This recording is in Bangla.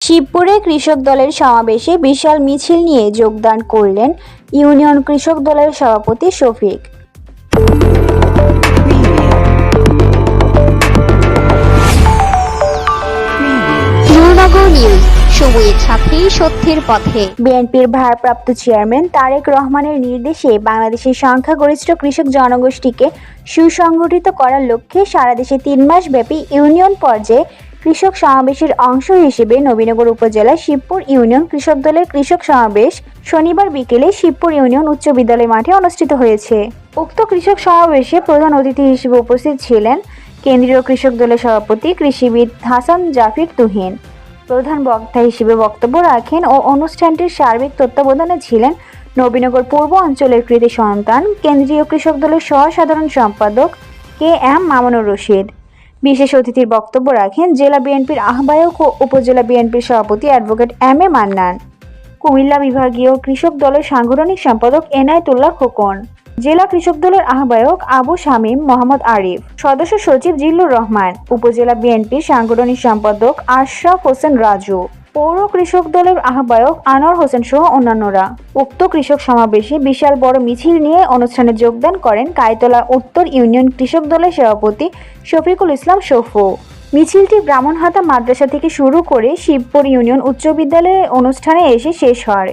শিবপুরে কৃষক দলের সমাবেশে বিশাল মিছিল নিয়ে যোগদান করলেন ইউনিয়ন কৃষক দলের সভাপতি শফিক। নূরনগর নিউজ, সময়ের সাথে সত্যের পথে। বিএনপির ভারপ্রাপ্ত চেয়ারম্যান তারেক রহমানের নির্দেশে বাংলাদেশের সংখ্যাগরিষ্ঠ কৃষক জনগোষ্ঠীকে সুসংগঠিত করার লক্ষ্যে সারা দেশে 3 মাস ব্যাপী ইউনিয়ন পর্যায়ে কৃষক সমাবেশের অংশ হিসেবে নবীনগর উপজেলার শিবপুর ইউনিয়ন কৃষক দলের কৃষক সমাবেশ শনিবার বিকেলে শিবপুর ইউনিয়ন উচ্চ বিদ্যালয় মাঠে অনুষ্ঠিত হয়েছে। উক্ত কৃষক সমাবেশে প্রধান অতিথি হিসেবে উপস্থিত ছিলেন কেন্দ্রীয় কৃষক দলের সভাপতি কৃষিবিদ হাসান জাফির তুহিন। প্রধান বক্তা হিসেবে বক্তব্য রাখেন ও অনুষ্ঠানটির সার্বিক তত্ত্বাবধানে ছিলেন নবীনগর পূর্ব অঞ্চলের কৃতি সন্তান কেন্দ্রীয় কৃষক দলের সহ-সাধারণ সম্পাদক KM মামুনুর রশিদ। বিশেষ অতিথির বক্তব্য রাখেন জেলা বিএনপির আহ্বায়ক ও উপজেলা বিএনপির সভাপতি অ্যাডভোকেট MA মান্নান, কুমিল্লা বিভাগীয় কৃষক দলের সাংগঠনিক সম্পাদক এনায়েতুল্লাহ খোকন, জেলা কৃষক দলের আহ্বায়ক আবু শামীম মোহাম্মদ আরিফ, সদস্য সচিব জিল্লুর রহমান, উপজেলা বিএনপির সাংগঠনিক সম্পাদক আশরাফ হোসেন রাজু, পৌর কৃষক দলের আহ্বায়ক আনোয়ার হোসেন সহ অন্যান্যরা। উক্ত কৃষক সমাবেশে বিশাল বড় মিছিল নিয়ে অনুষ্ঠানে যোগদান করেন কাইতলা উত্তর ইউনিয়ন কৃষক দলের সভাপতি শফিকুল ইসলাম শফু। মিছিলটি ব্রাহ্মণহাটা মাদ্রাসা থেকে শুরু করে শিবপুর ইউনিয়ন উচ্চ বিদ্যালয়ে অনুষ্ঠানে এসে শেষ হয়।